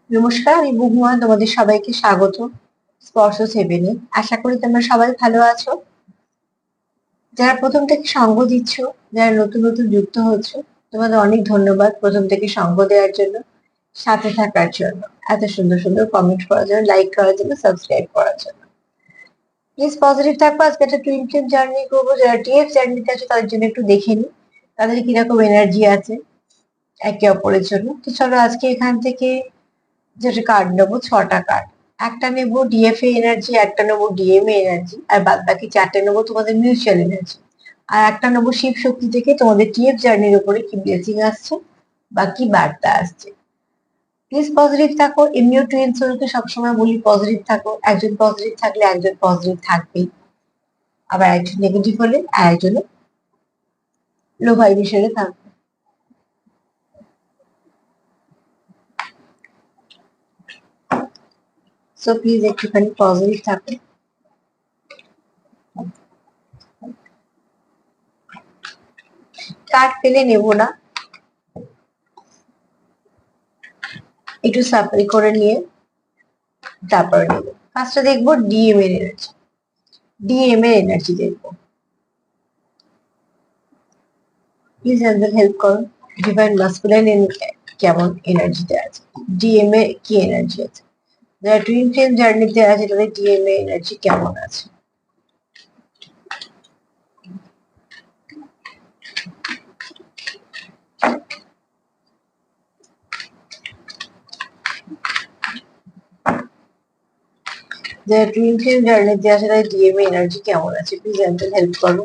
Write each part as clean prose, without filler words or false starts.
নমস্কার, আমি বুবমা। তোমাদের সবাইকে স্বাগত স্পর্শ সেভেনে। আশা করি তোমরা সবাই ভালো আছো। যারা প্রথম থেকে সঙ্গ দিচ্ছ, যারা নতুন নতুন যুক্ত হচ্ছ, তোমাদের অনেক ধন্যবাদ প্রথম থেকে সঙ্গ দেওয়ার জন্য, সাথে থাকার জন্য, এত সুন্দর সুন্দর কমেন্ট করার জন্য, লাইক করার জন্য, সাবস্ক্রাইব করার জন্য। প্লিজ পজিটিভ থাকবো। আজকে একটা টুইন ফ্লেম জার্নি করবো। যারা টিএফ জার্নিতে আছে তাদের জন্য একটু দেখে নিই তাদের কিরকম এনার্জি আছে একে অপরের জন্য। তো চলো আজকে এখান থেকে যেটা কার্ড নেবো, 6টা কার্ড। একটা নেবো ডিএফএ এনার্জি, একটা নেবো ডিএমএ এনার্জি, আর বাদ বাকি 4টে নেবো তোমাদের মিউচুয়াল এনার্জি। আর একটা নেবো শিব শক্তি থেকে তোমাদের টিএফ জার্নির উপরে কি ব্লেসিং আসছে বা কি বার্তা আসছে। প্লিজ পজিটিভ থাকো। এমনিও টুইন সোলকে সবসময় বলি পজিটিভ থাকো। একজন পজিটিভ থাকলে একজন পজিটিভ থাকবেই, আবার একজন নেগেটিভ হলে আর একজন লো ভাইব্রেশনে থাকবে। সো প্লিজ একটুখানি পজিটিভ থাকো। কার্ড পেলে নেবো না, একটু সাফারি করে নিয়ে তারপর নেবো। ফার্স্টে দেখবো ডিএম এর এনার্জি। ডিএম এর এনার্জি দেখবো। প্লিজ একজন হেল্প করো। ডিভাইন মাস্কুলাইন কেমন এনার্জিতে আছে, ডিএম এ কি এনার্জি আছে। যারা টুইন ফ্লেম জার্নিতে আছে তাদের ডিএম এ এনার্জি কেমন আছে। যারা টুইন ফ্লেম জার্নিতে আছে তাদের ডিএম এ এনার্জি কেমন আছে, প্লিজ একজন হেল্প করো।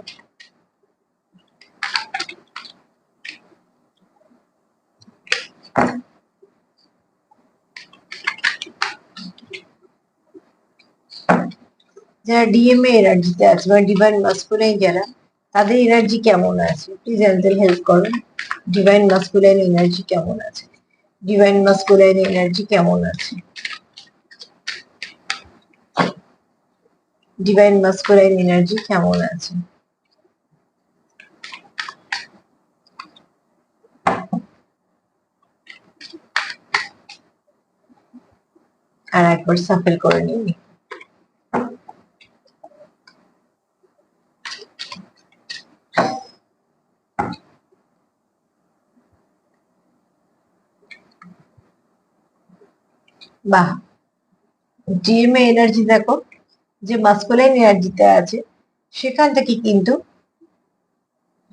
যারা ডিএমএ এনার্জিতে আছে মানে ডিভাইন মাস্কুলাইন যারা, তাদের এনার্জি কেমন আছে, প্লিজ একজন হেল্প করো। ডিভাইন মাস্কুলাইন এনার্জি কেমন আছে, ডিভাইন মাস্কুলাইন এনার্জি কেমন আছে, ডিভাইন মাস্কুলাইন এনার্জি কেমন আছে। আর একবার সাফল করে নিন। বাহ, ডিএমএ এনার্জি দেখো যে মাস্কুলাইন এনার্জিতে আছে সেখান থেকে কিন্তু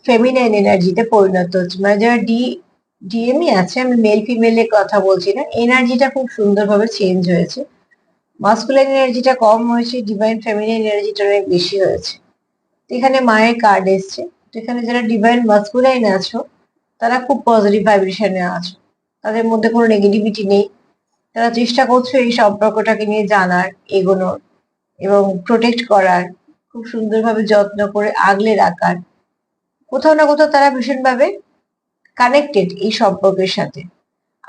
ফেমিনাইন এনার্জিতে পরিণত হচ্ছে। মানে যারা ডিএমই আছে, আমি মেল ফিমেলের কথা বলছি না, এনার্জিটা খুব সুন্দরভাবে চেঞ্জ হয়েছে। মাস্কুলাইন এনার্জিটা কম হয়েছে, ডিভাইন ফেমিনাইন এনার্জিটা অনেক বেশি হয়েছে। এখানে মায়ের কার্ড এসছে। এখানে যারা ডিভাইন মাস্কুলাইন আছো তারা খুব পজিটিভ ভাইব্রেশনে আছো, তাদের মধ্যে কোনো নেগেটিভিটি নেই। তারা চেষ্টা করছো এই সম্পর্কটাকে নিয়ে জানার, এগোনোর এবং প্রোটেক্ট করার, খুব সুন্দরভাবে যত্ন করে আগলে রাখার। কোথাও না কোথাও তারা ভীষণভাবে কানেক্টেড এই সম্পর্কের সাথে।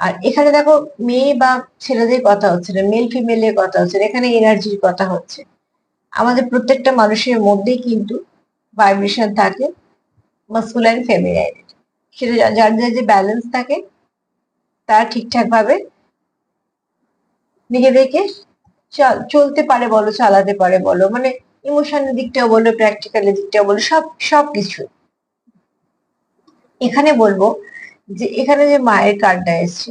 আর এখানে দেখো মেয়ে বা ছেলেদের কথা হচ্ছে না, মেল ফিমেলের কথা হচ্ছে না, এখানে এনার্জির কথা হচ্ছে। আমাদের প্রত্যেকটা মানুষের মধ্যেই কিন্তু ভাইব্রেশন থাকে মাস্কুলাইন ফেমিনাইন। সেটা যার যার যে ব্যালেন্স থাকে তারা ঠিকঠাক ভাবে নিজেদেরকে চলতে পারে বলো, চালাতে পারে বলো, মানে ইমোশনের দিকটাও বলো, প্র্যাকটিক্যালের দিকটাও বলো, সবকিছু। এখানে বলবো যে এখানে যে মায়ের কার্ডটা এসছে,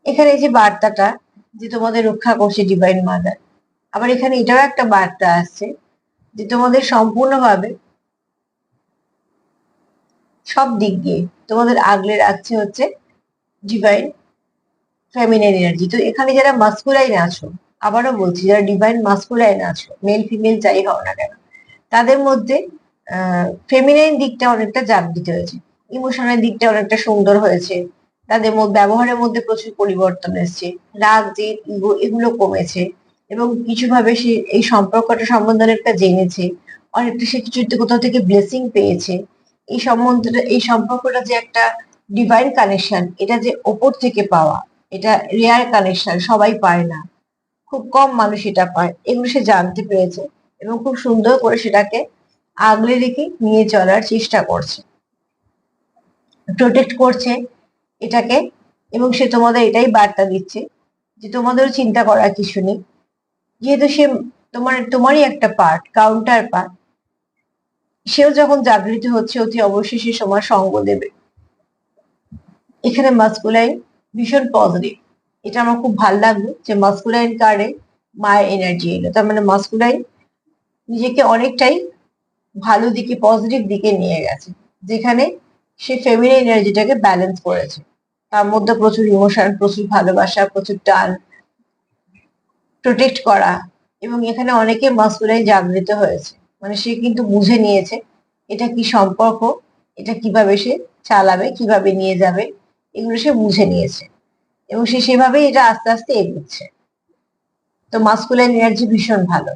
এখানে যে বার্তাটা যে তোমাদের রক্ষা করছে ডিভাইন মাদার, আবার এখানে এটাও একটা বার্তা আসছে যে তোমাদের সম্পূর্ণভাবে সব দিক দিয়ে তোমাদের আগলে রাখছে হচ্ছে ডিভাইন ফেমিনাইন এনার্জি। তো এখানে যারা মাস্কুলাইন আছো, আবারও বলছি যারা ডিভাইন মাস্কুলাইন আছো, মেল ফিমেল যাই হও না কেন, তাদের মধ্যে ফেমিনাইন দিকটা অনেকটা জাগৃত হয়েছে, ইমোশনাল দিকটা অনেকটা সুন্দর হয়েছে। তাদের মধ্যে ব্যবহারের মধ্যে প্রচুর পরিবর্তন এসছে, রাগ জেদ ইগো এগুলো কমেছে, এবং কিছু ভাবে সে এই সম্পর্কটা সম্বন্ধে অনেকটা জেনেছে, অনেকটা সে কিছু কোথাও থেকে ব্লেসিং পেয়েছে। এই সম্বন্ধটা, এই সম্পর্কটা যে একটা ডিভাইন কানেকশন, এটা যে ওপর থেকে পাওয়া, এটা রেয়ার কানেকশন, সবাই পায় না, খুব কম মানুষ এটা পায়, এগুলো সে জানতে পেরেছে এবং খুব সুন্দর করে সেটাকে আগলে রেখে নিয়ে চলার চেষ্টা করছে, প্রোটেক্ট করছে এটাকে, এবং সে তোমাদের এটাই বার্তা দিচ্ছে যে তোমাদেরও চিন্তা করার কিছু নেই, যেহেতু সে তোমারই একটা পার্ট, কাউন্টার পার্ট। সেও যখন জাগৃত হচ্ছে অতি অবশ্যই সে তোমার সঙ্গ দেবে। এখানে মাস্কুলাইন ভীষণ পজিটিভ, এটা আমার খুব ভালো লাগলো যে মাস্কুলাইন কার্ডে মায়ের এনার্জি এলো, তার মানে মাস্কুলাইন নিজেকে অনেকটাই ভালো দিকে, পজিটিভ দিকে নিয়ে গেছে, যেখানে সে ফেমিনিন এনার্জিটাকে ব্যালেন্স করেছে। তার মধ্যে প্রচুর ইমোশন, প্রচুর ভালোবাসা, প্রচুর টান, প্রোটেক্ট করা। এবং এখানে অনেকে মাস্কুলাইন জাগৃত হয়েছে, মানে সে কিন্তু বুঝে নিয়েছে এটা কি সম্পর্ক, এটা কিভাবে সে চালাবে, কিভাবে নিয়ে যাবে, এগুলো সে বুঝে নিয়েছে এবং সে সেভাবেই এটা আস্তে আস্তে এগোচ্ছে। তো মাস্কুলাইন এনার্জি ভীষণ ভালো।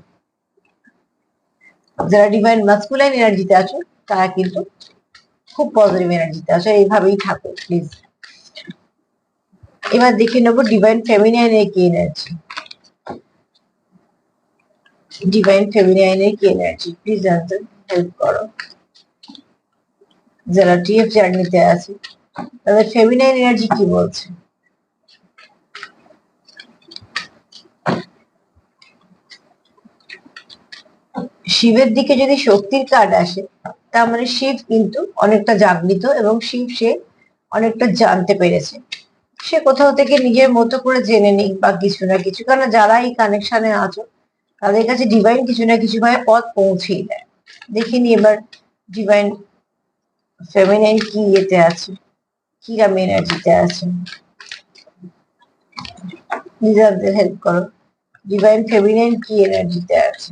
যারা ডিভাইন মাস্কুলাইন এনার্জিতে আছো তারা কিন্তু খুব পজিটিভ এনার্জিতে আছো, এইভাবেই থাকো প্লিজ। এবার দেখে নেবো ডিভাইন ফেমিনাইনের কি এনার্জি। ডিভাইন ফেমিনাইনের কি এনার্জি, প্লিজ জানতে হেল্প করো। যারা টিএফ জার্নিতে আছে তাদের ফেমিনাইন এনার্জি কি বলছে। শিবের দিকে যদি শক্তির কার্ড আসে, তার মানে শিব কিন্তু অনেকটা জাগৃত এবং শিব সে অনেকটা জানতে পেরেছে। সে কোথাও থেকে নিজের মতো করে জেনে নিক বা কিছু না কিছু, কারণ যারা এই কানেকশনে আছো তাদের কাছে ডিভাইন কিছু না কিছু ভাবে পথ পৌঁছেই দেয়। দেখিনি এবার ডিভাইন ফেমিনাইন কি ইয়েতে আছে, কি আমি এনার্জিতে আছে, নিজেদের হেল্প করো। ডিভাইন ফেমিনাইন কি এনার্জিতে আছে।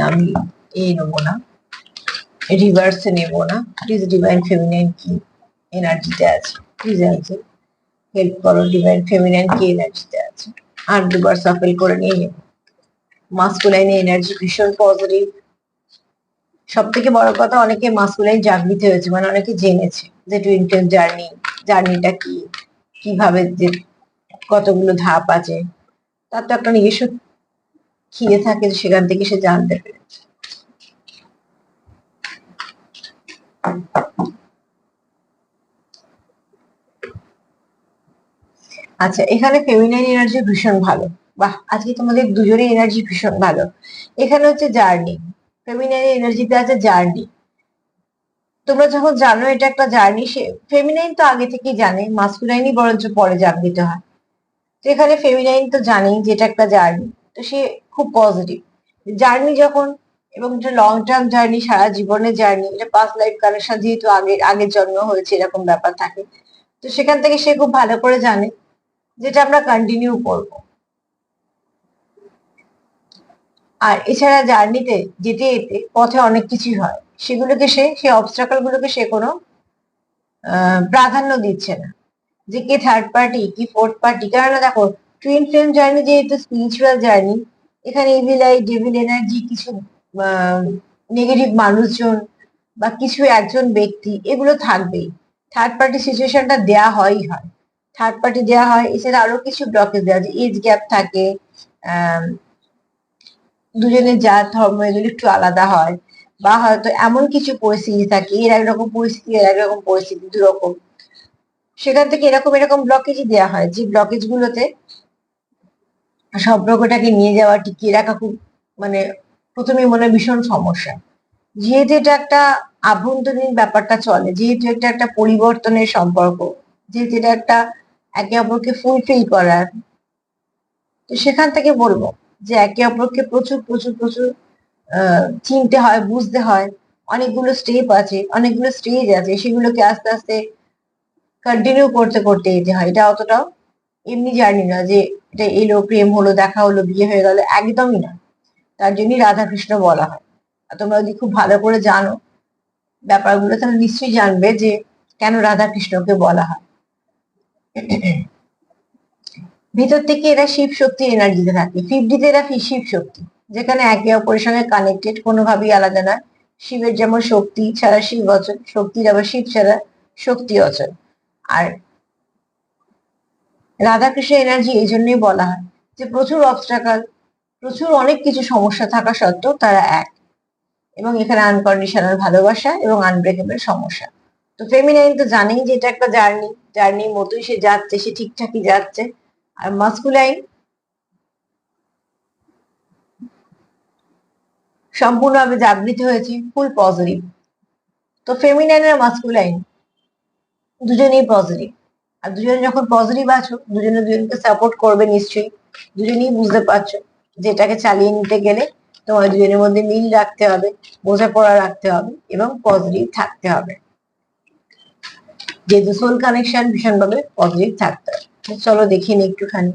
আমি এই নেবো না, রিভার্সে নেবো না, প্লিজ ডিভাইন ফেমিনাইন কি এনার্জিতে আছে, প্লিজ আছে হেল্প করো। ডিভাইন ফেমিনাইন কি এনার্জিতে আছে, আর দুবার সাফেল করে নিয়ে নেবো। মাস্কুলাইনের এনার্জি ভীষণ পজিটিভ। সব থেকে বড় কথা, অনেকে মাস্কুলাইন জাগৃত হয়েছে, মানে অনেকে জেনেছে যে টুইন ফ্লেম জার্নিটা কি, কিভাবে যে কতগুলো ধাপ আছে, তার তো একটা নিজস্ব খিদে থাকে, সেখান থেকে সে জানতে পেরেছে। আচ্ছা, এখানে ফেমিনাইন এনার্জি ভীষণ ভালো। বাহ, আজকে তোমাদের দুজনের এনার্জি ভীষণ ভালো। এখানে হচ্ছে জার্নি, ফেমিনাইন এনার্জিতে আছে জার্নি। তোমরা যখন জানো এটা একটা জার্নি, সে ফেমিনাইন তো আগে থেকেই জানে, মাস্কুলাইনই বরঞ্চ পরে জাগৃত হয়। তো এখানে ফেমিনাইন তো জানেই যে এটা একটা জার্নি, তো সে খুব পজিটিভ। জার্নি যখন, এবং এটা লং টার্ম জার্নি, সারা জীবনের জার্নি, এটা পাস্ট লাইফ কানেকশন, যেহেতু আগের জন্ম হয়েছে এরকম ব্যাপার থাকে, তো সেখান থেকে সে খুব ভালো করে জানে যেটা আমরা কন্টিনিউ করব। আর এছাড়া জার্নিতে যেতে যেতে পথে অনেক কিছুই হয়, সেগুলোকে সেই অবস্ট্রাকল গুলোকে সে কোনো প্রাধান্য দিচ্ছে না, যে কে থার্ড পার্টি কি ফোর্থ পার্টি। কেননা দেখো, টুইন ফ্লেম জার্নি যেহেতু স্পিরিচুয়াল জার্নি, এখানে ইভিল আই, ডেভিল এনার্জি, কিছু নেগেটিভ মানুষজন বা কিছু একজন ব্যক্তি, এগুলো থাকবেই। থার্ড পার্টি সিচুয়েশনটা দেয়া হয়ই হয়, থার্ড পার্টি দেওয়া হয়। এছাড়া আরো কিছু ব্লকেজ দেওয়া যায়, এজ গ্যাপ থাকে, দুজনের জাত ধর্ম এগুলো একটু আলাদা হয়, বা হয়তো এমন কিছু পরিস্থিতি থাকে, এর একরকম পরিস্থিতি, এর একরকম পরিস্থিতি, দুরকম, সেখান থেকে এরকম এরকম ব্লকেজই দেওয়া হয়, যে ব্লকেজ গুলোতে সম্পর্কটাকে নিয়ে যাওয়া, টিকিয়ে রাখা খুব, মানে প্রথমে মনে হয় ভীষণ সমস্যা। যেহেতু এটা একটা আভ্যন্তরীণ ব্যাপারটা চলে, যেহেতু এটা একটা পরিবর্তনের সম্পর্ক, যেহেতু এটা একটা একে অপরকে ফুলফিল করার, তো সেখান থেকে বলবো যে একে অপরকে প্রচুর প্রচুর প্রচুর চিনতে হয়, বুঝতে হয়। অনেকগুলো স্টেপ আছে, অনেকগুলো স্টেজ আছে, সেগুলোকে আস্তে আস্তে কন্টিনিউ করতে করতে যেতে হয়। এটা অতটাও এমনি জার্নি না যে এটা এলো, প্রেম হলো, দেখা হলো, বিয়ে হয়ে গেল, একদমই না। তার জন্যই রাধাকৃষ্ণ বলা হয়। আর তোমরা যদি খুব ভালো করে জানো ব্যাপারগুলো, তাহলে নিশ্চয়ই জানবে যে কেন রাধাকৃষ্ণকে বলা হয়। ভিতর থেকে এরা শিব শক্তির এনার্জিতে থাকে, 50তে এরা শিব শক্তি, যেখানে একে অপরের সঙ্গে কানেক্টেড, কোনোভাবেই আলাদা নয়। শিবের যেমন শক্তি ছাড়া শিব অচল, শক্তির আবার শিব ছাড়া শক্তি অচল। আর রাধাকৃষ্ণ এনার্জি এই জন্যই বলা হয় যে প্রচুর অবস্ট্রাকল, প্রচুর অনেক কিছু সমস্যা থাকা সত্ত্বেও তারা এক, এবং এখানে আনকন্ডিশনাল ভালোবাসা এবং আনব্রেকেবল সমস্যা। তো ফেমিনাইন তো জানেই যে এটা একটা জার্নির মতোই সে যাচ্ছে, সে ঠিকঠাকই যাচ্ছে। আর মাস্কুলাইন সম্পূর্ণভাবে জাগৃত হয়েছে, ফুল পজিটিভ। তো ফেমিনাইন আর মাস্কুলাইন দুজনেই পজিটিভ। আর দুজনে যখন পজিটিভ আছো, দুজনে দুজনকে সাপোর্ট করবে নিশ্চয়ই। দুজনেই বুঝতে পারছো যে এটাকে চালিয়ে নিতে গেলে তোমার দুজনের মধ্যে মিল রাখতে হবে, বোঝাপড়া রাখতে হবে এবং পজিটিভ থাকতে হবে। যেহেতু সোল কানেকশন, ভীষণভাবে পজিটিভ থাকতে হবে। চলো দেখি নি একটুখানি।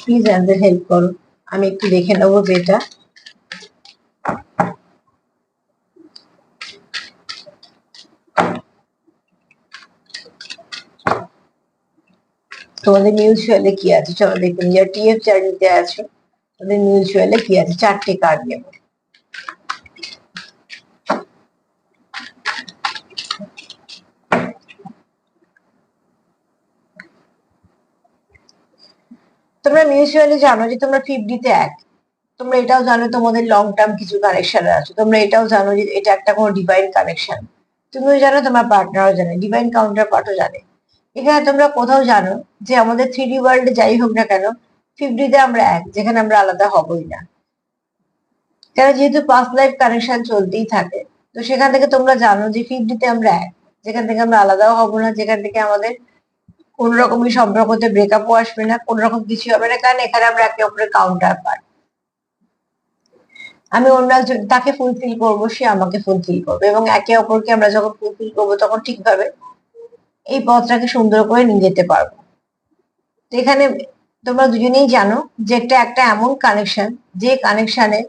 প্লিজ অ্যান্সার হেল্প করো, আমি একটু দেখে নেবো যেটা। তোমাদের মিউচুয়ালে কি আছে চলো দেখুন। যারা টিএফ জার্নিতে আছো তাদের মিউচুয়ালে কি আছে, 4টে কার্ড নেব। তোমরা মিউচুয়ালি জানো যে তোমরা 50-তে এক। তোমরা এটাও জানো তোমাদের লং টার্ম কিছু কানেকশন আছে। তোমরা এটাও জানো যে এটা একটা কোনো ডিভাইন কানেকশন। তুমিও জানো, তোমার পার্টনারও জানে, ডিভাইন কাউন্টার পার্টও জানে। এখানে তোমরা কোথাও জানো যে আমাদের 3D ওয়ার্ল্ডে যাই হোক না কেন, 50-তে আমরা এক, যেখানে আমরা আলাদা হবই না। কেন, যেহেতু পাস্ট লাইফ কানেকশন চলতেই থাকে, তো সেখান থেকে তোমরা জানো যে 50-তে আমরা এক, যেখান থেকে আমরা আলাদাও হব না, যেখান থেকে আমাদের কোন রকমই সম্পর্কতে ব্রেকআপও আসবে না, কোন রকম কিছু হবে না, কারণ এখানে আমরা একে অপরের কাউন্টার পার্ট। আমি অন্য একজন তাকে ফুলফিল করবো, সে আমাকে ফুলফিল করবে, এবং একে অপরকে আমরা যখন ফুলফিল করবো তখন ঠিকভাবে এই পথটাকে সুন্দর করে নিয়ে যেতে পারবো। তো এখানে তোমরা দুজনেই জানো যে এটা একটা এমন কানেকশন, যে কানেকশনে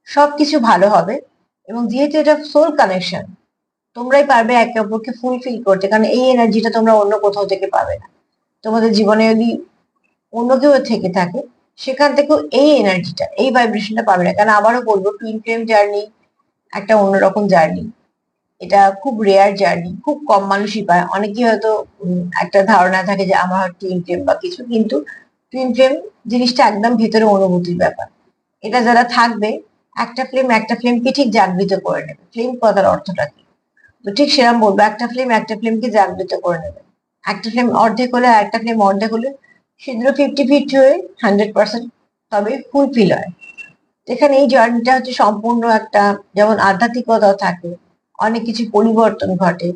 সবকিছু ভালো হবে, এবং যেহেতু এটা সোল কানেকশন, তোমরাই পারবে একে অপরকে ফুলফিল করতে, কারণ এই এনার্জিটা তোমরা অন্য কোথাও থেকে পাবে না। তোমাদের জীবনে যদি অন্য কেউ থেকে থাকে, সেখান থেকেও এই এনার্জিটা, এই ভাইব্রেশনটা পাবে না। কারণ আবারও বলবো, টুইন ফ্লেম জার্নি একটা অন্যরকম জার্নি। এটা খুব রেয়ার জার্নি, খুব কম মানুষই পায়। অনেকেই হয়তো একটা ধারণা থাকে যে আমার টুইন ফ্লেম বা কিছু, কিন্তু টুইন ফ্লেম জিনিসটা একদম ভেতরে অনুভূতির ব্যাপার। এটা যারা থাকবে, একটা ফ্লেমকে ঠিক জাগৃত করে নেবে। ফ্লেম কথার অর্থটা কি, তো ঠিক সেরকম বলবো, একটা ফ্লেমকে জাগৃত করে নেবে। একটা ফ্লেম অর্ধেক হলে আর একটা ফ্লেম অর্ধেক হলে সে দুটো 50-50 হয়ে 100% তবে ফুলফিল হয়। এখানে এই জার্নিটা হচ্ছে সম্পূর্ণ একটা, যেমন আধ্যাত্মিকতা থাকে, অনেক কিছু পরিবর্তন ঘটে,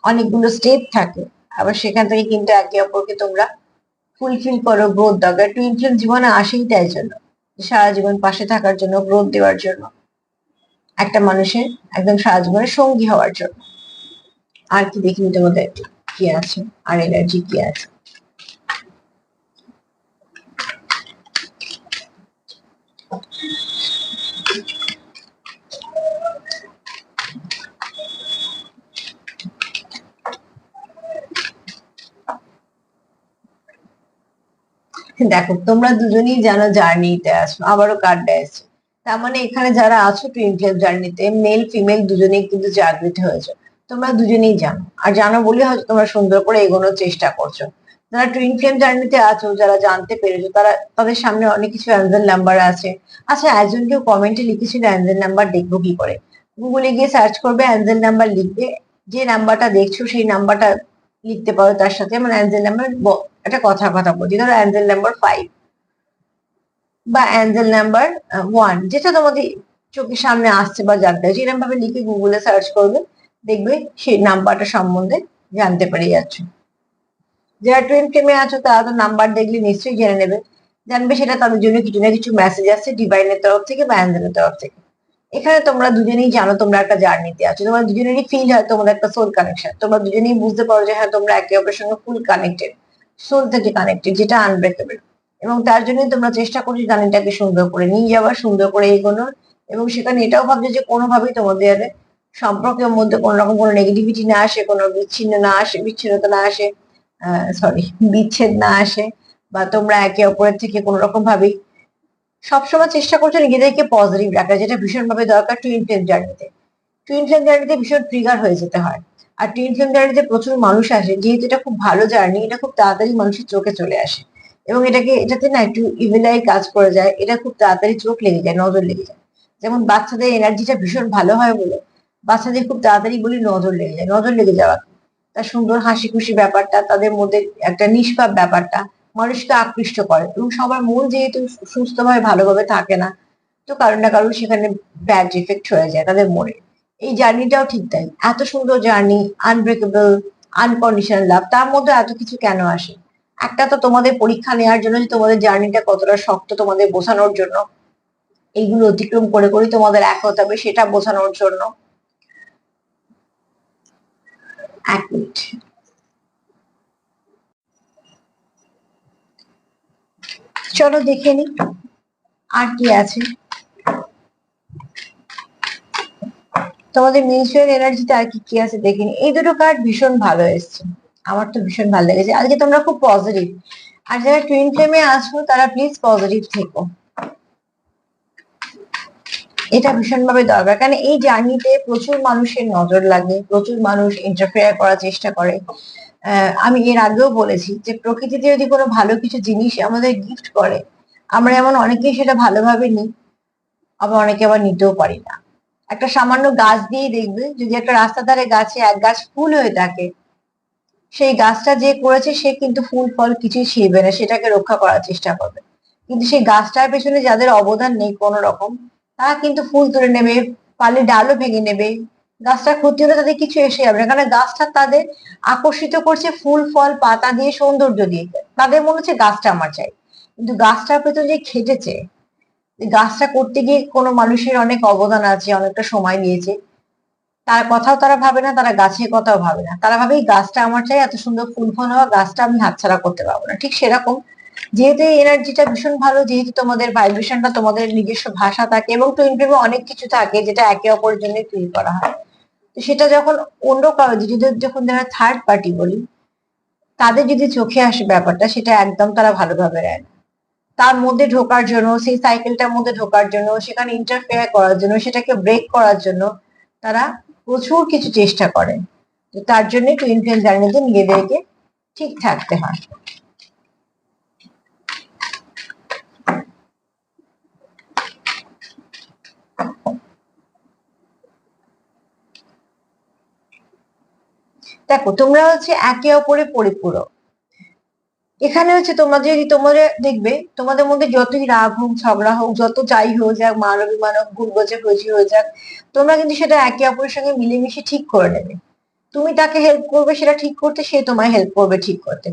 অনেকগুলো স্টেপ থাকে, আবার সেখান থেকে কিন্তু একে অপরকে তোমরা ফুলফিল করো, গ্রোথ দরকার। টুইন ফ্লেম জীবনে আসেই তাই জন্য, সারা জীবন পাশে থাকার জন্য, গ্রোথ দেওয়ার জন্য, একটা মানুষের একদম সারা জীবনের সঙ্গী হওয়ার জন্য। আর কি দেখি তোমাদের কি আছে, আর এনার্জি কি আছে। দেখো, তোমরা দুজনেই জানো জার্নিতে আছো, আবারও কার্ডটা এসছে। তার মানে এখানে যারা আছো টুইন ফ্লেম জার্নিতে, মেল ফিমেল দুজনেই কিন্তু জাগৃত হয়েছে। তোমরা দুজনেই জানো, আর জানো বলে হয়তো তোমরা সুন্দর করে এগোনোর চেষ্টা করছো। যারা টুইন ফ্লেম জার্নিতে আছো, যারা জানতে পেরেছো, তারা তাদের সামনে অনেক কিছু অ্যাঞ্জেল নাম্বার আছে। আচ্ছা, একজন কেউ কমেন্টে লিখেছিল অ্যাঞ্জেল নাম্বার দেখবো কি করে। গুগলে গিয়ে সার্চ করবে, অ্যাঞ্জেল নাম্বার লিখবে, যে নাম্বারটা দেখছো সেই নাম্বারটা লিখতে পারো তার সাথে। মানে অ্যাঞ্জেল নাম্বার, একটা কথা বলছি, ধরো অ্যাঞ্জেল নাম্বার 5 বা অ্যাঞ্জেল নাম্বার 1, যেটা তোমাদের চোখের সামনে আসছে বা জানতে হচ্ছে, এরকম ভাবে লিখে গুগলে সার্চ করবে, দেখবে সেই নাম্বারটা সম্বন্ধে জানতে পেরে যাচ্ছ। যারা টুইন ফ্লেমে আছো তারা তো নাম্বার দেখলে নিশ্চয়ই জেনে নেবে, জানবে সেটা তাদের জন্য কিছু না কিছু মেসেজ আসছে ডিভাইনের তরফ থেকে বা অ্যাঞ্জেলের তরফ থেকে। এখানে তোমরা দুজনেই জানো তোমরা একটা জার্নিতে আছো, তোমার দুজনেরই ফিল হয় তোমাদের একটা সোল কানেকশন। তোমরা দুজনেই বুঝতে পারো যে হ্যাঁ, তোমরা একে অপরের সঙ্গে ফুল কানেক্টেড, সোল থেকে কানেক্টেড, যেটা আনব্রেকেবল। এবং তার জন্যই তোমরা চেষ্টা করছো জার্নিটাকে সুন্দর করে নিয়ে যাওয়ার, সুন্দর করে এগোনোর। এবং সেখানে এটাও ভাবছো যে কোনোভাবেই তোমাদের সম্পর্কের মধ্যে কোনো রকম কোনো নেগেটিভিটি না আসে, কোনো বিচ্ছিন্নতা না আসে, সরি, বিচ্ছেদ না আসে, বা তোমরা একে অপরের থেকে কোনো রকম ভাবেই সবসময় চেষ্টা করছো নিজেদেরকে পজিটিভ রাখা, যেটা ভীষণভাবে দরকার টুইন ফ্লেম জার্নিতে। টুইন ফ্লেম জার্নিতে ভীষণ ট্রিগার হয়ে যেতে হয়। আর টুইন ফ্লেম জার্নিতে প্রচুর মানুষ আসে, যেহেতু এটা খুব ভালো জার্নি, এটা খুব তাড়াতাড়ি মানুষের চোখে চলে আসে। এবং এটাতে না একটু ইভিলাই কাজ করে যায়, এটা খুব তাড়াতাড়ি চোখ লেগে যায়, নজর লেগে যায়। যেমন বাচ্চাদের এনার্জিটা ভীষণ ভালো হয় বলে বাচ্চাদের খুব তাড়াতাড়ি বলি নজর লেগে যায়। নজর লেগে যাওয়া কি? তার সুন্দর হাসি খুশি ব্যাপারটা, তাদের মধ্যে একটা নিষ্পাপ ব্যাপারটা মানুষকে আকৃষ্ট করে। এবং সবার মন যেহেতু সুস্থভাবে ভালোভাবে থাকে না, তো কারণ না কারণ সেখানে ব্যাড ইফেক্ট হয়ে যায় তাদের মনে। এই জার্নিটাও ঠিক তাই, এত সুন্দর জার্নি, আনব্রেকেবল, আনকন্ডিশনাল লাভ, তার মধ্যে এত কিছু কেন আসে? একটা তো তোমাদের পরীক্ষা নেওয়ার জন্য যে তোমাদের জার্নিটা কতটা শক্ত, তোমাদের বোঝানোর জন্য। এইগুলো অতিক্রম করে করেই তোমাদের এক হতে হবে, সেটা বোঝানোর জন্য। এক মিনিট, চলো দেখে নি আর কি আছে। তোমাদের মিউচুয়াল এনার্জিতে আর কি কি আছে দেখিনি। এই দুটো কার্ড ভীষণ ভালো এসছে, আমার তো ভীষণ ভালো লেগেছে। আজকে তোমরা খুব পজিটিভ। আর যারা টুইন ফ্লেমে আছো তারা প্লিজ পজিটিভ থেকো, এটা ভীষণভাবে দরকার। কারণ এই জার্নিতে প্রচুর মানুষের নজর লাগে, প্রচুর মানুষ ইন্টারফেয়ার করার চেষ্টা করে। আমি এর আগেও বলেছি যে প্রকৃতিতে যদি কোনো ভালো কিছু জিনিস আমাদের গিফট করে, আমরা এমন অনেকেই সেটা ভালোভাবে নিই, আবার অনেকে আবার নিতেও পারি না। একটা সামান্য গাছ দিয়েই দেখবে, যদি একটা রাস্তার ধারে গাছে এক গাছ ফুল হয়ে থাকে, সেই গাছটা যে করেছে সে কিন্তু ফুল ফল কিছুই ছিঁড়বে না, সেটাকে রক্ষা করার চেষ্টা করবে। কিন্তু সেই গাছটার পেছনে যাদের অবদান নেই কোনো রকম, তারা কিন্তু ফুল তুলে নেবে, পারলে ডালও ভেঙে নেবে। গাছটার ক্ষতি হলে তাদের কিছু এসে যাবে না, কারণ গাছটা তাদের আকর্ষিত করছে ফুল ফল পাতা দিয়ে, সৌন্দর্য দিয়ে। তাদের মনে হচ্ছে গাছটা আমার চাই। কিন্তু গাছটার পেছনে যে খেটেছে, গাছটা করতে গিয়ে কোনো মানুষের অনেক অবদান আছে, অনেকটা সময় দিয়েছে, তার কথাও তারা ভাবে না, তারা গাছের কথাও ভাবে না। তারা ভাবে এই গাছটা আমার চাই, এত সুন্দর ফুল ফল হওয়া গাছটা আমি হাতছাড়া করতে পারবো না। ঠিক সেরকম, যেহেতু এই এনার্জিটা ভীষণ ভালো, যেহেতু তোমাদের ভাইব্রেশনটা, তোমাদের নিজস্ব ভাষা থাকে, এবং টুইন ফ্লেমে অনেক কিছু থাকে যেটা একে অপরের জন্য ফিল করা হয়। তো সেটা যখন অন্য কারো, যদি যখন যারা থার্ড পার্টি বলি, তাদের যদি চোখে আসে ব্যাপারটা, সেটা একদম তারা ভালোভাবে নেয় না। তার মধ্যে ঢোকার জন্য, সেই সাইকেলটার মধ্যে ঢোকার জন্য, সেখানে ইন্টারফেয়ার করার জন্য, সেটাকে ব্রেক করার জন্য তারা প্রচুর কিছু চেষ্টা করে। তো তার জন্য টুইন ফ্লেম জার্নিতে নিজেদেরকে ঠিক থাকতে হয়। দেখো, তোমরা হচ্ছে একে অপরের পরিপূরক। এখানে হচ্ছে তোমাদের দেখবে, তোমাদের মধ্যে যতই রাগ হোক, ঝগড়া হোক, যত যাই হোক যাক, মান অভিমান হোক, ভুল বোঝাবুঝি হয়ে যাক, তোমরা কিন্তু সেটা একে অপরের সঙ্গে মিলেমিশে ঠিক করে নেবে। তুমি তাকে হেল্প করবে সেটা ঠিক করতে, সে তোমায় হেল্প করবে ঠিক করতে।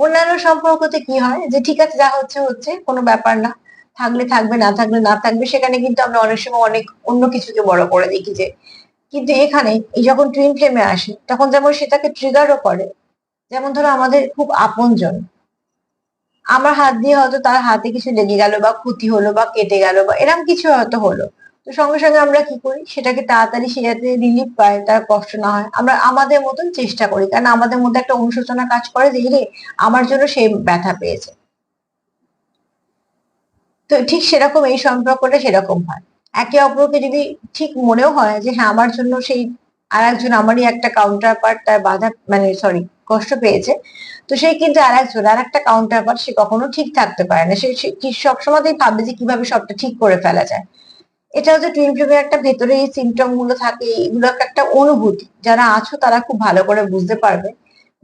অন্যান্য সম্পর্কতে কি হয় যে ঠিক আছে, যা হচ্ছে হচ্ছে, কোনো ব্যাপার না, থাকলে থাকবে, না থাকলে না থাকবে। সেখানে কিন্তু আমরা অনেক সময় অনেক অন্য কিছুকে বড় করে দেখি যে। কিন্তু এখানে এই যখন টুইন ফ্লেমে আসে, তখন যেমন সেটাকে ট্রিগারও করে। যেমন ধরো আমাদের খুব আপনজন, আমার হাত দিয়ে হয়তো তার হাতে কিছু লেগে গেল, বা ক্ষতি হলো, বা কেটে গেল, বা এরকম কিছু হয়তো হলো। তো সঙ্গে সঙ্গে আমরা কি করি, সেটাকে তাড়াতাড়ি সে যাতে রিলিফ পায়, তার কষ্ট না হয়, আমরা আমাদের মতন চেষ্টা করি। কারণ আমাদের মধ্যে একটা অনুশোচনা কাজ করে যে রে, আমার জন্য সে ব্যথা পেয়েছে। তো ঠিক সেরকম এই সম্পর্কটা সেরকম হয়। একে অপরকে যদি ঠিক মনেও হয় যে হ্যাঁ, আমার জন্য সেই আর একজন, আমারই একটা কাউন্টার পার্ট তার বাধা, মানে সরি, কষ্ট পেয়েছে, তো সেই কিন্তু আর একটা কাউন্টার পার্ট, সে কখনো ঠিক থাকতে পারে না। সে কি সবসময়তেই ভাবে যে কিভাবে সবটা ঠিক করে ফেলা যায়। এটা হচ্ছে টুইন ফ্লেমের একটা ভেতরে এই সিমটম গুলো থাকে, এগুলো একটা অনুভূতি। যারা আছো তারা খুব ভালো করে বুঝতে পারবে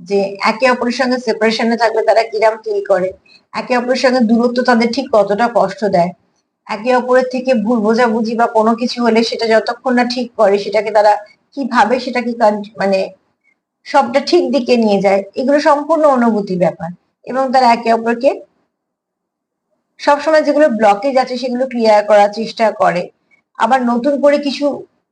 যে একে অপরের সঙ্গে সেপারেশনে থাকলে তারা কিরাম ফিল করে, একে অপরের সঙ্গে দূরত্ব তাদের ঠিক কতটা কষ্ট দেয়, একে অপরের থেকে ভুল বোঝাবুঝি বা কোনো কিছু হলে সেটা যতক্ষণ না ঠিক করে, সেটাকে তারা কিভাবে সেটাকে মানে সবটা ঠিক দিকে নিয়ে যায়। এগুলো সম্পূর্ণ অনুভূতি ব্যাপার। এবং তারা একে অপরকে সবসময় যেগুলো ব্লকেজ আছে সেগুলো ক্লিয়ার করার চেষ্টা করে, আবার নতুন করে কিছু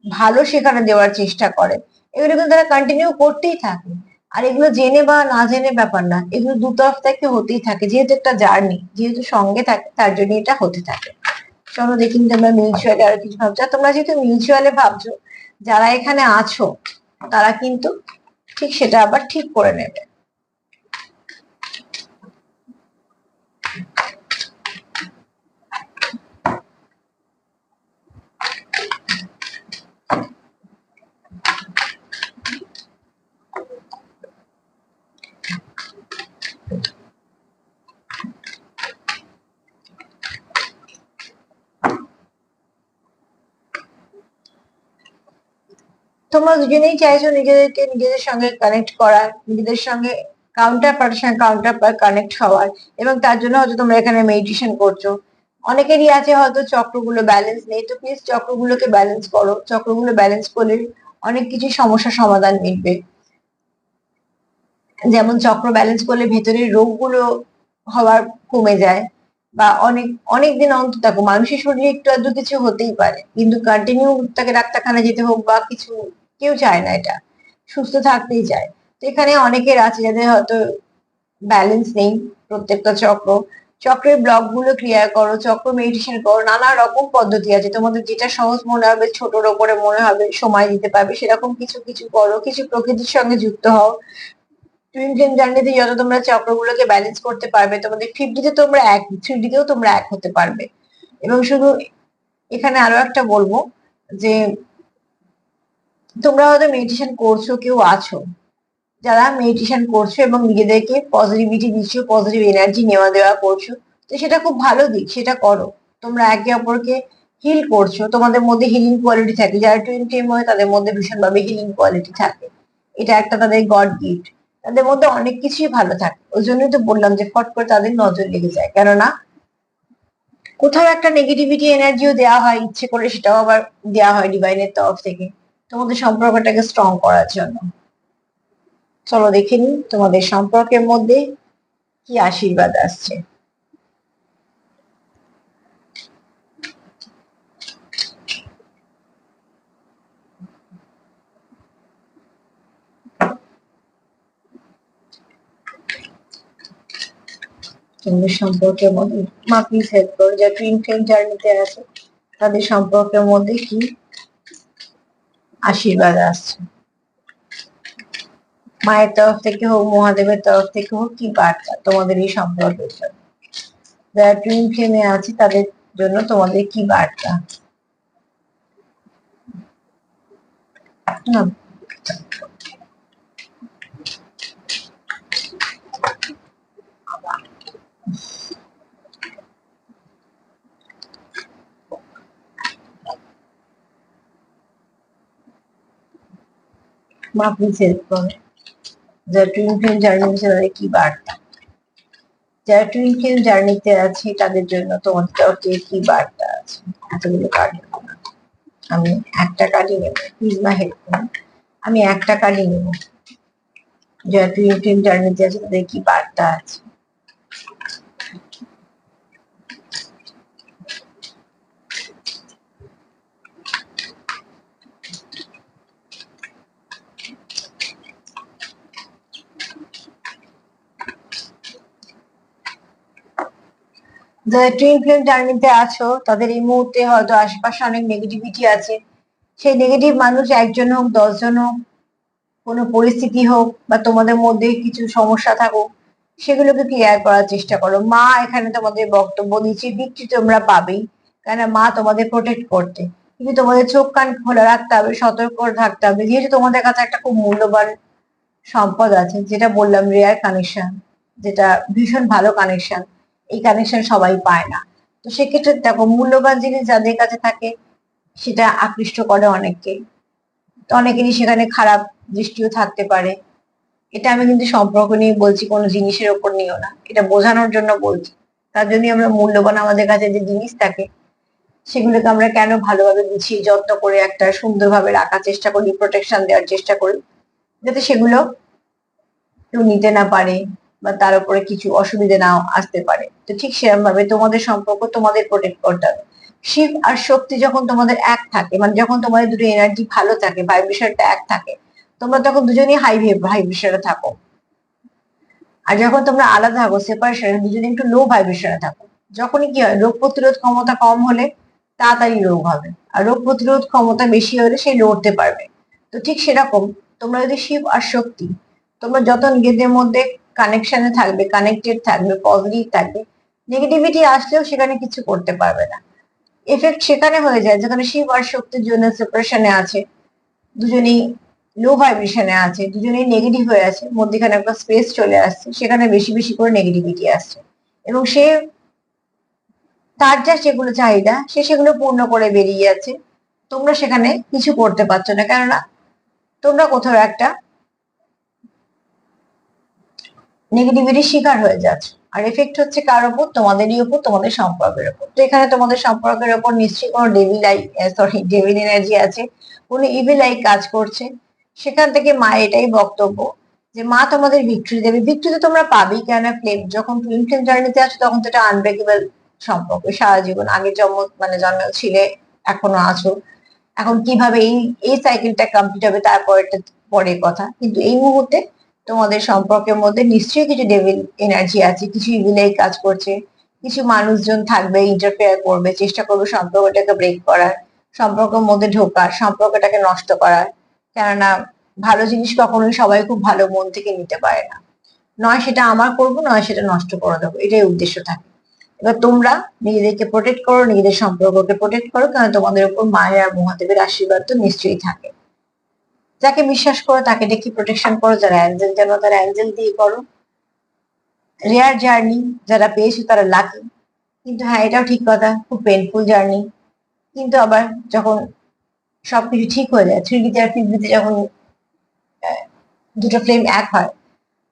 ভালো সেখানে দেওয়ার চেষ্টা করে। এগুলো কিন্তু তারা কন্টিনিউ করতেই থাকে। আর এগুলো জেনে বা না জেনে ব্যাপার না, এগুলো দু তরফ থেকে হতেই থাকে, যেহেতু একটা জার্নি, যেহেতু সঙ্গে থাকে, তার জন্য এটা হতে থাকে। চলো দেখি তোমরা মিউচুয়ালি আর কিছু ভাবছো। আর তোমরা যেহেতু মিউচুয়ালি ভাবছো, যারা এখানে আছো তারা কিন্তু ঠিক সেটা আবার ঠিক করে নেবে। তোমরা দুজনেই চাইছো নিজেদেরকে নিজেদের সঙ্গে কানেক্ট করার, নিজেদের সঙ্গে কাউন্টার পার্টের সঙ্গে কাউন্টার পার্ট কানেক্ট হওয়ার, এবং তার জন্য হয়তো তোমরা এখানে মেডিটেশন করছো। অনেকেরই আছে হয়তো চক্রগুলো ব্যালেন্স নেই, তো প্লিজ চক্রগুলোকে ব্যালেন্স করো। চক্রগুলো ব্যালেন্স করলে অনেক কিছু সমস্যার সমাধান মিলবে। যেমন চক্র ব্যালেন্স করলে ভেতরের রোগগুলো হওয়ার কমে যায়, বা অনেক অনেক দিন অন্তত দেখো মানুষের শরীরে একটু আধটু কিছু হতেই পারে, কিন্তু কন্টিনিউ তাকে ডাক্তারখানা যেতে হোক বা কিছু, কেউ চায় না এটা, সুস্থ থাকতেই চায়। তো এখানে অনেকের আছে যাদের হয়তো ব্যালেন্স নেই প্রত্যেকটা চক্র। চক্রের ব্লক গুলো ক্লিয়ার করো, চক্র মেডিটেশন করো, নানা রকম পদ্ধতি আছে, তোমাদের যেটা সহজ মনে হবে, ছোটর ওপরে মনে হবে, সময় দিতে পারবে, সেরকম কিছু কিছু করো। কিছু প্রকৃতির সঙ্গে যুক্ত হও। টুইন ফ্লেম জার্নিতে যত তোমরা চক্রগুলোকে ব্যালেন্স করতে পারবে, তোমাদের 50 তে তোমরা এক, 3D তেও তোমরা এক হতে পারবে। এবং শুধু এখানে আরো একটা বলবো যে তোমরা হয়তো মেডিটেশন করছো, কেউ আছো যারা মেডিটেশন করছো এবং নিজেদেরকে পজিটিভিটি দিচ্ছ, পজিটিভ এনার্জি নেওয়া দেওয়া করছো, তো সেটা খুব ভালো দিক, সেটা করো। তোমরা একে অপরকে হিল করছো, তোমাদের মধ্যে হিলিং কোয়ালিটি থাকে, যারা টুইন ফ্লেম হয় তাদের মধ্যে ভীষণভাবে হিলিং কোয়ালিটি থাকে। এটা একটা তাদের গড গিফট, তাদের মধ্যে অনেক কিছুই ভালো থাকে। ওই জন্যই তো বললাম যে ফট করে তাদের নজর লেগে যায়, কেননা কোথাও একটা নেগেটিভিটি এনার্জিও দেওয়া হয় ইচ্ছে করে, সেটাও আবার দেওয়া হয় ডিভাইনের তরফ থেকে তোমাদের সম্পর্কটাকে স্ট্রং করার জন্য। চলো দেখে নিই তোমাদের সম্পর্কের মধ্যে কি আশীর্বাদ আসছে। তোমাদের সম্পর্কের মধ্যে মা প্লিজ হেল্প করো, যা টুইন ফ্লেম জার্নিতে আছে তাদের সম্পর্কের মধ্যে কি আশীর্বাদ আসছে। মায়ের তরফ থেকে হোক, মহাদেবের তরফ থেকে হোক, কি বার্তা তোমাদের এই সম্পর্কের জন্য, যারা টুইন ফ্লেমে আছে তাদের জন্য তোমাদের কি বার্তা। না, মা প্লিজ হেল্প করো, যারা টুইন ফ্লেম জার্নি আছে তাদের কি বার্তা, যারা টুইন ফ্লেম জার্নিতে আছে তাদের জন্য তোমাদের তরফ থেকে কি বার্তা আছে। এতগুলো কার্ড আমি একটা কার্ডই নেবো, প্লিজ মা হেল্প করুন, আমি একটা কার্ডই নেবো। যারা টুইন ফ্লেম জার্নিতে আছে তাদের কি বার্তা আছে। যারা টুইন ফ্লেম জার্নিতে আছো তাদের এই মুহূর্তে হয়তো আশেপাশে অনেক নেগেটিভিটি আছে। সেই নেগেটিভ মানুষ একজন হোক, 10 জন হোক, কোনো পরিস্থিতি হোক, বা তোমাদের মধ্যে কিছু সমস্যা থাকুক, সেগুলোকে ক্লিয়ার করার চেষ্টা করো। মা এখানে তোমাদের বক্তব্য দিচ্ছে, দিকটি তোমরা পাবেই, কেন মা তোমাদের প্রোটেক্ট করতে। কিন্তু তোমাদের চোখ কান খোলা রাখতে হবে, সতর্ক থাকতে হবে, যেহেতু তোমাদের কাছে একটা খুব মূল্যবান সম্পদ আছে, যেটা বললাম রেয়ার কানেকশন, যেটা ভীষণ ভালো কানেকশন। এই কানেকশন সবাই পায় না। তো সেক্ষেত্রে দেখো, মূল্যবান জিনিস যাদের কাছে থাকে সেটা আকৃষ্ট করে অনেককে। তো অনেকেরই সেখানে খারাপ দৃষ্টিও থাকতে পারে। এটা আমি কিন্তু সম্পর্ক নিয়ে বলছি, কোনো জিনিসের ওপর নিয়েও না, এটা বোঝানোর জন্য বলছি। তার জন্য আমরা মূল্যবান আমাদের কাছে যে জিনিস থাকে সেগুলোকে আমরা কেন ভালোভাবে গুছিয়ে যত্ন করে একটা সুন্দরভাবে রাখার চেষ্টা করি, প্রোটেকশন দেওয়ার চেষ্টা করি, যাতে সেগুলো কেউ নিতে না পারে বা তার উপরে কিছু অসুবিধা না আসতে পারে। তো ঠিক সেরকম ভাবে তোমাদের সম্পর্ক তোমাদের প্রোটেক্ট করতে হবে। শিব আর শক্তি যখন তোমাদের এক থাকে, মানে যখন তোমাদের দুটো এনার্জি ভালো থাকে, ভাইব্রেশনটা এক থাকে, তোমরা তখন দুজনেই হাই ভাইব্রেশনে থাকো। আর যখন তোমরা আলাদা থাকো, সেপারেশনে, দুজনে একটু লো ভাইব্রেশনে থাকো। যখনই কি হয়, রোগ প্রতিরোধ ক্ষমতা কম হলে তাড়াতাড়ি রোগ হবে, আর রোগ প্রতিরোধ ক্ষমতা বেশি হলে সে লড়তে পারবে। তো ঠিক সেরকম, তোমরা যদি শিব আর শক্তি, তোমরা যত নিজেদের মধ্যে কানেকশনে থাকবে, কানেক্টেড থাকবে, পজিটিভ থাকবে, নেগেটিভিটি আসলেও সেখানে কিছু করতে পারবে না। এফেক্ট সেখানে হয়ে যায় যেখানে শিব আর শক্তির জন্য সেপারেশনে আছে, দুজনেই লো ভাইব্রেশনে আছে, দুজনেই নেগেটিভ হয়ে আছে, মধ্যেখানে একটা স্পেস চলে আসছে, সেখানে বেশি বেশি করে নেগেটিভিটি আসছে, এবং সে তার যা সেগুলো চাহিদা সে সেগুলো পূর্ণ করে বেরিয়ে যাচ্ছে। তোমরা সেখানে কিছু করতে পারছো না, কেননা তোমরা কোথাও একটা নেগেটিভিটির শিকার হয়ে যাচ্ছে, আর এফেক্ট হচ্ছে কার উপর? তোমাদেরই উপর, তোমাদের সম্পর্কের উপর। তো এখানে তোমাদের সম্পর্কের উপর নিশ্চয়ই কোনো ডেভিল এনার্জি আছে, কোনো ইভিল আই কাজ করছে। সেখান থেকে মা এটাই বক্তব্য যে মা তোমাদের ভিক্টরি দেবে। ভিক্টরি তো তোমরা পাবেই, কেন ফ্লেম যখন টুইন ফ্লেম জার্নিতে আছো তখন তো এটা আনব্রেকেবল সম্পর্ক, সারা জীবন। আগে জন্মেও ছিলে, এখনো আছো। এখন কিভাবে এই সাইকেলটা কমপ্লিট হবে তারপর এটা পরের কথা, কিন্তু এই মুহূর্তে তোমাদের সম্পর্কের মধ্যে নিশ্চয়ই কিছু ডেভিল এনার্জি আছে, কিছু ইভিলাই কাজ করছে। কিছু মানুষজন থাকবে, ইন্টারফেয়ার করবে, চেষ্টা করবে সম্পর্কটাকে ব্রেক করার, সম্পর্কের মধ্যে ঢোকার, সম্পর্কটাকে নষ্ট করার। কেননা ভালো জিনিস কখনোই সবাই খুব ভালো মন থেকে নিতে পারে না। নয় সেটা আমার করবো, নয় সেটা নষ্ট করে দেবো, এটাই উদ্দেশ্য থাকে। এবার তোমরা নিজেদেরকে প্রোটেক্ট করো, নিজেদের সম্পর্ককে প্রোটেক্ট করো, কারণ তোমাদের উপর মায়ের আর মহাদেবের আশীর্বাদ তো নিশ্চয়ই থাকে। যাকে বিশ্বাস করো তাকে ডেকে প্রোটেকশন করো, যারা অ্যাঞ্জেল জানো তারা অ্যাঞ্জেল দিয়ে করো। রেয়ার জার্নি যারা পেয়েছো তারা লাকি, কিন্তু হ্যাঁ এটাও ঠিক কথা, খুব পেনফুল জার্নি। কিন্তু আবার যখন সবকিছু ঠিক হয়ে যায়, 3D আর 2D যখন দুটো ফ্লেম এক হয়,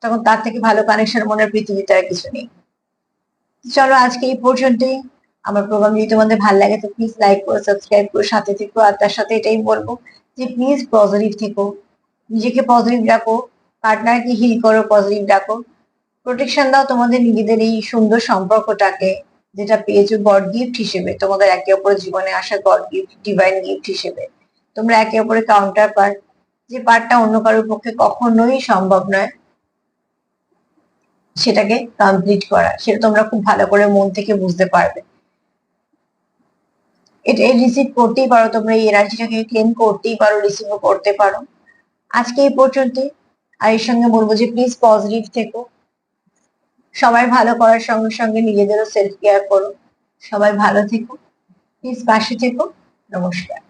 তখন তার থেকে ভালো কানেকশন মনে হয় পৃথিবীতে আর কিছু নেই। চলো আজকে এই পর্যন্তই। আমার প্রোগ্রাম যদি তোমাদের ভালো লাগে তো প্লিজ লাইক করো, সাবস্ক্রাইব করো, সাথে থেকো। আর তার সাথে এটাই বলবো যে প্লিজ পজিটিভ থেকো, নিজেকে পজিটিভ রাখো, পার্টনারকে হিল করো, পজিটিভ রাখো, প্রোটেকশন দাও তোমাদের নিজেদের এই সুন্দর সম্পর্কটাকে, যেটা পেয়েছো গড গিফট হিসেবে, তোমাদের একে অপরের জীবনে আসা গড গিফট, ডিভাইন গিফট হিসেবে। তোমরা একে অপরের কাউন্টার পার্ট, যে পার্টটা অন্য কারোর পক্ষে কখনোই সম্ভব নয় সেটাকে কমপ্লিট করা, সেটা তোমরা খুব ভালো করে মন থেকে বুঝতে পারবে। এটা রিসিভ করতেই পারো, তোমরা এই এনার্জিটাকে ক্লেম করতেই পারো, রিসিভও করতে পারো। আজকে এই পর্যন্তই। আর এর সঙ্গে বলবো যে প্লিজ পজিটিভ থেকো, সবাই ভালো করার সঙ্গে সঙ্গে নিজেদেরও সেলফ কেয়ার করো। সবাই ভালো থেকো, প্লিজ পাশে থেকো। নমস্কার।